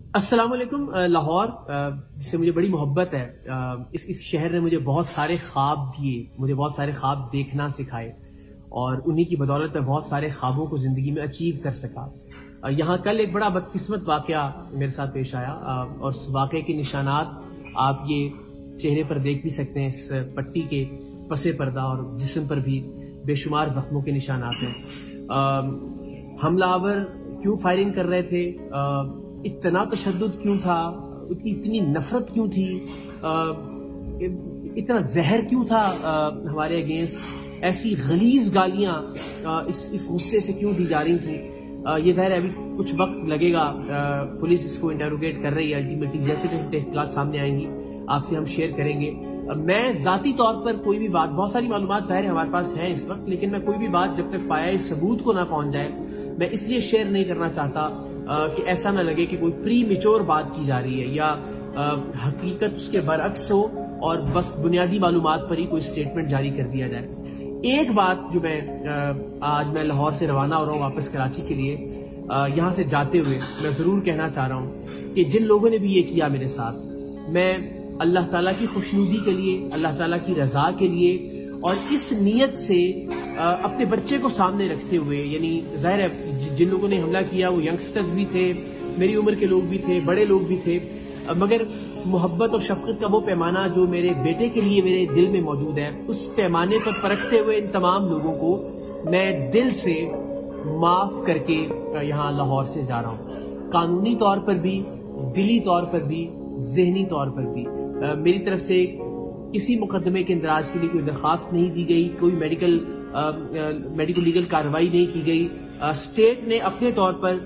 अस्सलाम वालेकुम। लाहौर जिससे मुझे बड़ी मोहब्बत है, इस शहर ने मुझे बहुत सारे ख्वाब दिए, मुझे बहुत सारे ख्वाब देखना सिखाए और उन्हीं की बदौलत मैं बहुत सारे ख्वाबों को जिंदगी में अचीव कर सका। यहाँ कल एक बड़ा बदकिस्मत वाकया मेरे साथ पेश आया और उस वाकये के निशानात आप ये चेहरे पर देख भी सकते हैं। इस पट्टी के पसे पर्दा और जिस्म पर भी बेशुमार जख्मों के निशानात हैं। हमलावर क्यों फायरिंग कर रहे थे, इतना तशद्दुद क्यों था, इतनी नफरत क्यों थी, इतना जहर क्यों था हमारे अगेंस्ट, ऐसी गलीज गालियां इस गुस्से से क्यों दी जा रही थी। ये जाहिर है अभी कुछ वक्त लगेगा, पुलिस इसको इंटरोगेट कर रही है। अल्टीमेटली जैसे तहकीकात सामने आएंगी आपसे हम शेयर करेंगे। मैं जाती तौर पर कोई भी बात, बहुत सारी मालूमात जाहिर है हमारे पास है इस वक्त, लेकिन मैं कोई भी बात जब तक पाया इस सबूत को ना पहुंच जाए मैं इसलिए शेयर नहीं करना चाहता कि ऐसा ना लगे कि कोई प्री मेच्योर बात की जा रही है या हकीकत उसके बरअक्स हो और बस बुनियादी मालूमात पर ही कोई स्टेटमेंट जारी कर दिया जाए। एक बात जो आज मैं लाहौर से रवाना हो रहा हूँ वापस कराची के लिए, यहाँ से जाते हुए मैं जरूर कहना चाह रहा हूँ कि जिन लोगों ने भी ये किया मेरे साथ, मैं अल्लाह ताला की खुशनुदी के लिए, अल्लाह ताला की रजा के लिए और इस नीयत से अपने बच्चे को सामने रखते हुए, यानी जाहिर है जिन लोगों ने हमला किया वो यंगस्टर्स भी थे, मेरी उम्र के लोग भी थे, बड़े लोग भी थे, मगर मोहब्बत और शफकत का वो पैमाना जो मेरे बेटे के लिए मेरे दिल में मौजूद है, उस पैमाने पर परखते हुए इन तमाम लोगों को मैं दिल से माफ करके यहाँ लाहौर से जा रहा हूँ। कानूनी तौर पर भी, दिली तौर पर भी, जहनी तौर पर भी मेरी तरफ से किसी मुकदमे के इंदराज के लिए कोई दरखास्त नहीं दी गई, कोई मेडिकल लीगल कार्रवाई नहीं की गई। स्टेट ने अपने तौर पर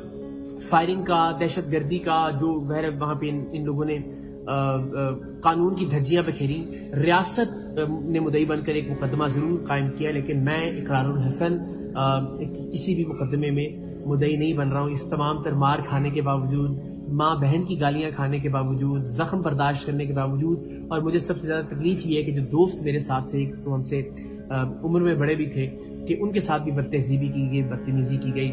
फायरिंग का, दहशतगर्दी का जो वहां पे इन लोगों ने कानून की धज्जियां बखेरी, रियासत ने मुद्दई बनकर एक मुकदमा जरूर कायम किया, लेकिन मैं इकरारुल हसन किसी भी मुकदमे में मुद्दई नहीं बन रहा हूँ। इस तमाम तर मार खाने के बावजूद, माँ बहन की गालियां खाने के बावजूद, जख्म बर्दाश्त करने के बावजूद, और मुझे सबसे ज्यादा तकलीफ ये है कि जो दोस्त मेरे साथ थे, तो हमसे उम्र में बड़े भी थे, कि उनके साथ भी बदतहजीबी की गई, बदतमीजी की गई।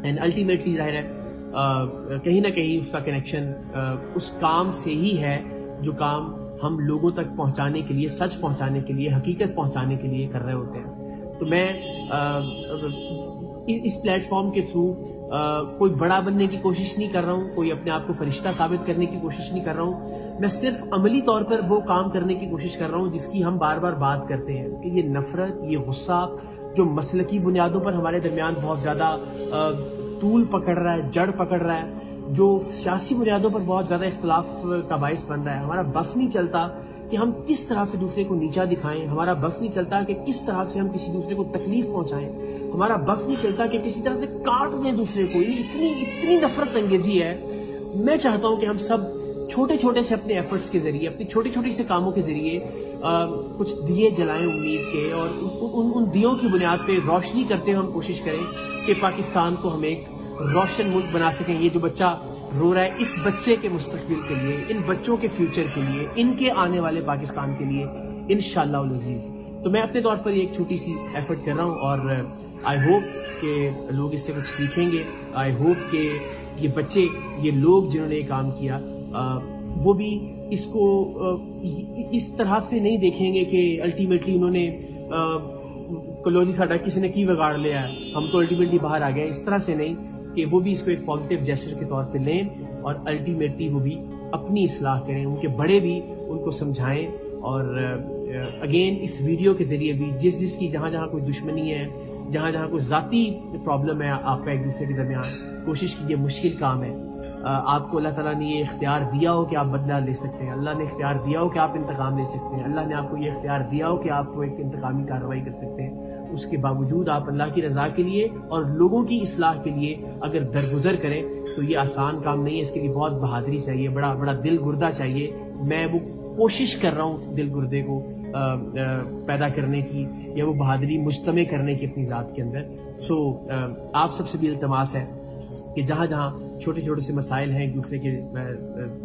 एंड अल्टीमेटली जाहिर है कहीं ना कहीं उसका कनेक्शन उस काम से ही है जो काम हम लोगों तक पहुंचाने के लिए, सच पहुंचाने के लिए, हकीकत पहुंचाने के लिए कर रहे होते हैं। तो मैं इस प्लेटफॉर्म के थ्रू कोई बड़ा बनने की कोशिश नहीं कर रहा हूँ, कोई अपने आप को फरिश्ता साबित करने की कोशिश नहीं कर रहा हूँ। मैं सिर्फ अमली तौर पर वो काम करने की कोशिश कर रहा हूँ जिसकी हम बार बार बात करते हैं कि ये नफरत, ये गुस्सा जो मसलकी बुनियादों पर हमारे दरमियान बहुत ज्यादा तूल पकड़ रहा है, जड़ पकड़ रहा है, जो सियासी बुनियादों पर बहुत ज्यादा इख्तलाफ का बाइस बन रहा है। हमारा बस नहीं चलता कि हम किस तरह से दूसरे को नीचा दिखाएं, हमारा बस नहीं चलता कि किस तरह से हम किसी दूसरे को तकलीफ पहुंचाएं, हमारा बस नहीं चलता कि किसी तरह से काट दें दूसरे को। इतनी नफरत अंगेजी है। मैं चाहता हूं कि हम सब छोटे छोटे से अपने एफर्ट्स के जरिए, अपनी छोटे छोटे से कामों के जरिए कुछ दिए जलाएं उम्मीद के, और उन दियों की बुनियाद पे रोशनी करते हुए हम कोशिश करें कि पाकिस्तान को हम एक रोशन मुल्क बना सकें। ये जो बच्चा रो रहा है, इस बच्चे के मुस्तकबिल के लिए, इन बच्चों के फ्यूचर के लिए, इनके आने वाले पाकिस्तान के लिए इंशाअल्लाह उल अजीज। तो मैं अपने तौर पर एक छोटी सी एफर्ट कर रहा हूँ और आई होप कि लोग इससे कुछ सीखेंगे। आई होप कि ये बच्चे, ये लोग जिन्होंने ये काम किया, वो भी इसको इस तरह से नहीं देखेंगे कि अल्टीमेटली उन्होंने कलोजी साडा किसी ने की बिगाड़ लिया है, हम तो अल्टीमेटली बाहर आ गए। इस तरह से नहीं, कि वो भी इसको एक पॉजिटिव जेस्चर के तौर पे लें और अल्टीमेटली वो भी अपनी इस्लाह करें, उनके बड़े भी उनको समझाएं। और अगेन इस वीडियो के जरिए भी जिसकी जहां जहां कोई दुश्मनी है, जहां जहां कोई जाती प्रॉब्लम है आपका एक दूसरे के दरमियान, कोशिश कीजिए, मुश्किल काम है। आपको अल्लाह ताला ने ये इख्तियार दिया हो कि आप बदला ले सकते हैं, अल्लाह ने इख्तियार दिया हो कि आप इंतकाम ले सकते हैं, अल्लाह ने आपको ये इख्तियार दिया हो कि आप एक इंतकामी कार्रवाई कर सकते हैं। उसके बावजूद आप अल्लाह की रजा के लिए और लोगों की इस्लाह के लिए अगर दरगुजर करें तो ये आसान काम नहीं है। इसके लिए बहुत बहादुरी चाहिए, बड़ा बड़ा दिल गुर्दा चाहिए। मैं वो कोशिश कर रहा हूँ दिल गुर्दे को पैदा करने की, या वो बहादुरी मुजतमे करने की अपनी जात के अंदर। सो आप सबसे भी इल्तमास है कि जहां जहां छोटे छोटे से मसाइल हैं एक दूसरे के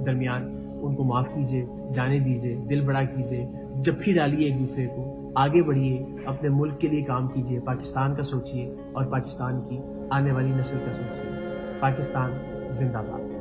दरमियान, उनको माफ कीजिए, जाने दीजिए, दिल बड़ा कीजिए, जफ्फी डालिए एक दूसरे को, आगे बढ़िए, अपने मुल्क के लिए काम कीजिए, पाकिस्तान का सोचिए और पाकिस्तान की आने वाली नस्ल का सोचिए। पाकिस्तान जिंदाबाद।